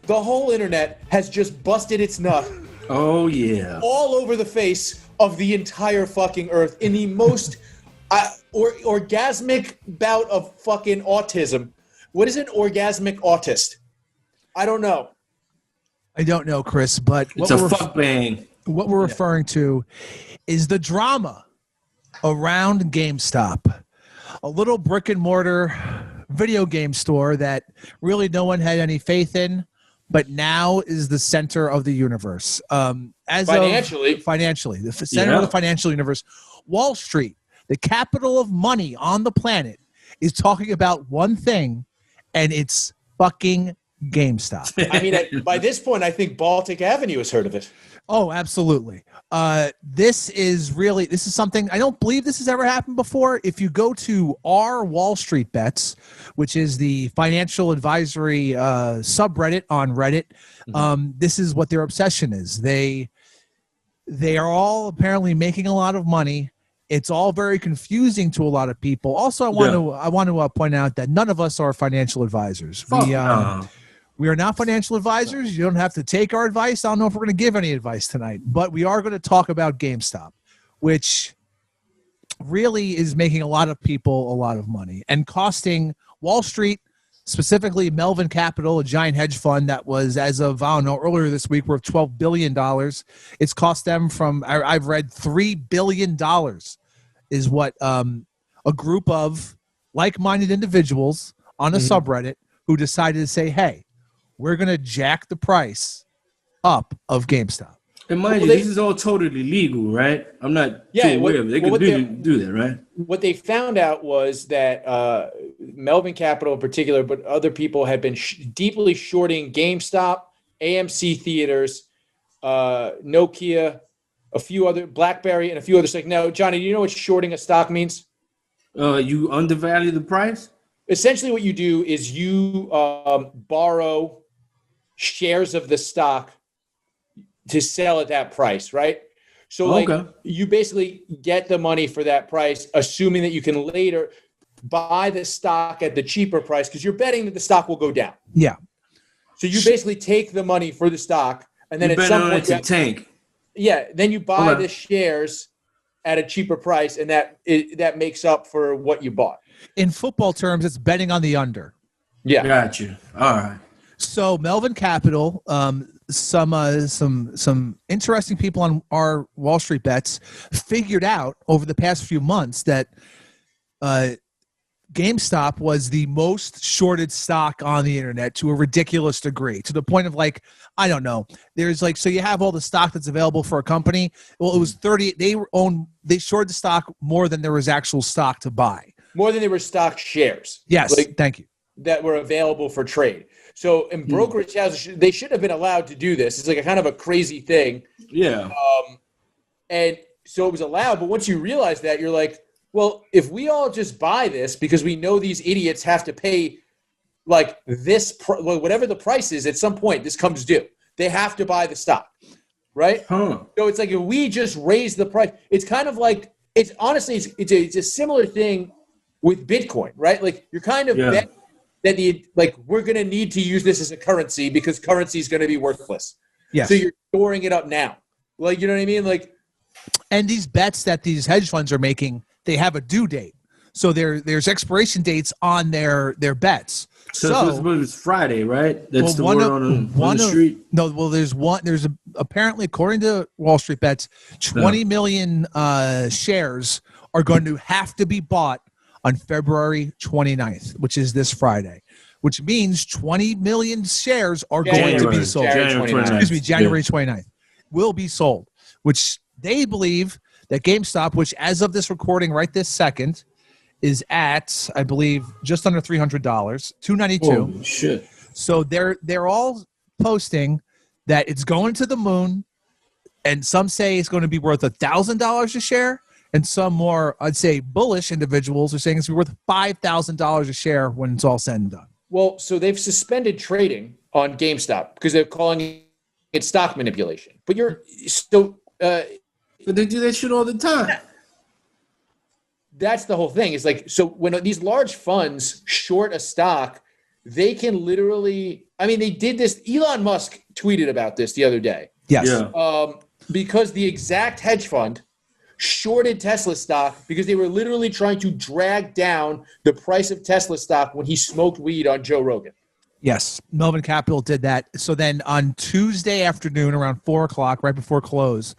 the whole internet has just busted its nut. Oh, yeah. All over the face of the entire fucking earth in the most orgasmic bout of fucking autism. What is an orgasmic autist? I don't know. I don't know, Chris, but it's a fuck bang. What we're referring to is the drama around GameStop, a little brick and mortar video game store that really no one had any faith in, but now is the center of the universe. Financially, the center of the financial universe. Wall Street, the capital of money on the planet, is talking about one thing, and it's fucking GameStop. I mean, by this point, I think Baltic Avenue has heard of it. Oh, absolutely. This is something I don't believe this has ever happened before. If you go to our Wall Street Bets, which is the financial advisory subreddit on Reddit, this is what their obsession is. They are all apparently making a lot of money. It's all very confusing to a lot of people. Also, I want to point out that none of us are financial advisors. We are not financial advisors. You don't have to take our advice. I don't know if we're going to give any advice tonight, but we are going to talk about GameStop, which really is making a lot of people a lot of money and costing Wall Street, specifically Melvin Capital, a giant hedge fund that was, as of, I don't know, earlier this week, worth $12 billion. It's cost them from, I've read $3 billion is what a group of like-minded individuals on a subreddit who decided to say, hey, we're going to jack the price up of GameStop. And mind you, this is all totally legal, right? I'm not too aware of it. They could do that, right? What they found out was that Melvin Capital in particular, but other people had been deeply shorting GameStop, AMC Theaters, Nokia, a few other, BlackBerry, and a few others. Like, now, Johnny, do you know what shorting a stock means? You undervalue the price? Essentially what you do is you borrow shares of the stock to sell at that price, right? So you basically get the money for that price, assuming that you can later buy the stock at the cheaper price because you're betting that the stock will go down. Yeah. So you basically take the money for the stock and then at some point it's a tank. Yeah, then you buy the shares at a cheaper price and that makes up for what you bought. In football terms, it's betting on the under. Yeah. Got you. All right. So Melvin Capital, some interesting people on our Wall Street Bets figured out over the past few months that GameStop was the most shorted stock on the internet to a ridiculous degree, to the point of like, I don't know. There's like, so you have all the stock that's available for a company. Well, it was 30. They shorted the stock more than there was actual stock to buy. More than there were stock shares. Yes, thank you. That were available for trade. So in brokerage houses, they should have been allowed to do this. It's like a kind of a crazy thing. Yeah. And so it was allowed. But once you realize that, you're like, well, if we all just buy this because we know these idiots have to pay like this, whatever the price is, at some point this comes due. They have to buy the stock, right? Huh. So it's like if we just raise the price, it's kind of like, it's honestly, it's a similar thing with Bitcoin, right? Like you're kind of betting that we're going to need to use this as a currency because currency is going to be worthless. Yeah. So you're storing it up now. Like, you know what I mean? Like, and these bets that these hedge funds are making, they have a due date. So there's expiration dates on their bets. So it's Friday, right? That's the word on the street. No, well, there's apparently, according to Wall Street Bets, 20 million shares are going to have to be bought on February 29th, which is this Friday, which means 20 million shares are going to be sold. January 29th will be sold, which they believe that GameStop, which as of this recording right this second, is at, I believe, just under $300, $292. Holy shit. So they're all posting that it's going to the moon, and some say it's going to be worth $1,000 a share. And some more, I'd say, bullish individuals are saying it's worth $5,000 a share when it's all said and done. Well, so they've suspended trading on GameStop because they're calling it stock manipulation. But you're still... but they do that shit all the time. That's the whole thing. It's like, so when these large funds short a stock, they can literally, I mean, they did this. Elon Musk tweeted about this the other day. Yes. Yeah. Because the exact hedge fund shorted Tesla stock because they were literally trying to drag down the price of Tesla stock when he smoked weed on Joe Rogan. Yes, Melvin Capital did that. So then on Tuesday afternoon around 4 o'clock, right before close,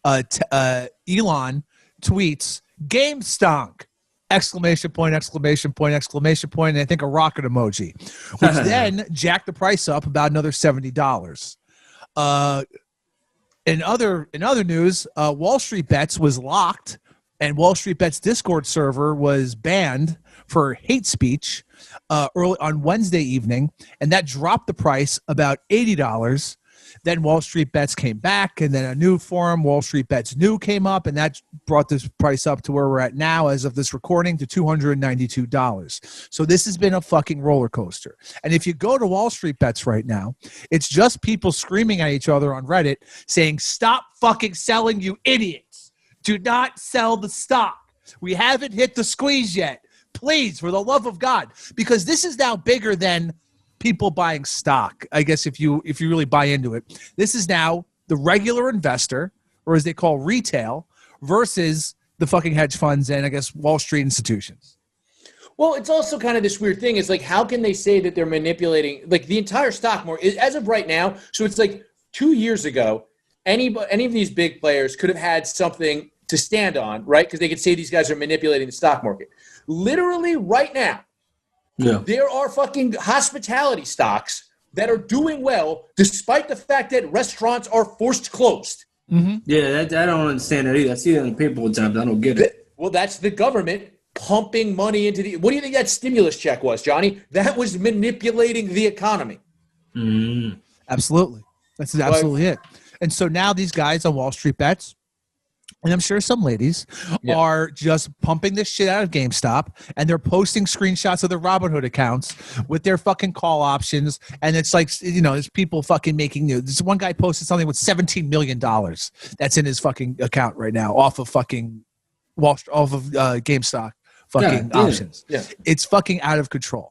Elon tweets, "Gamestonk!" exclamation point, exclamation point, exclamation point, and I think a rocket emoji, which then jacked the price up about another $70. In other news, Wall Street Bets was locked, and Wall Street Bets Discord server was banned for hate speech early on Wednesday evening, and that dropped the price about $80. Then Wall Street Bets came back, and then a new forum, Wall Street Bets New, came up, and that brought this price up to where we're at now, as of this recording, to $292. So this has been a fucking roller coaster. And if you go to Wall Street Bets right now, it's just people screaming at each other on Reddit saying, "Stop fucking selling, you idiots. Do not sell the stock. We haven't hit the squeeze yet. Please, for the love of God." Because this is now bigger than people buying stock. I guess if you really buy into it, this is now the regular investor, or as they call retail, versus the fucking hedge funds and I guess Wall Street institutions. Well, it's also kind of this weird thing. It's like, how can they say that they're manipulating like the entire stock market as of right now? So it's like 2 years ago, any of these big players could have had something to stand on, right? Because they could say these guys are manipulating the stock market. Literally right now, there are fucking hospitality stocks that are doing well despite the fact that restaurants are forced closed. Mm-hmm. Yeah, I don't understand that either. I see it in the paper all times. I don't get it. Well, that's the government pumping money into the – what do you think that stimulus check was, Johnny? That was manipulating the economy. Mm. Absolutely. That's absolutely it. And so now these guys on Wall Street Bets, and I'm sure some ladies are just pumping this shit out of GameStop, and they're posting screenshots of their Robinhood accounts with their fucking call options. And it's like, you know, there's people fucking making, this one guy posted something with $17 million that's in his fucking account right now off of fucking GameStop fucking options. Yeah. It's fucking out of control.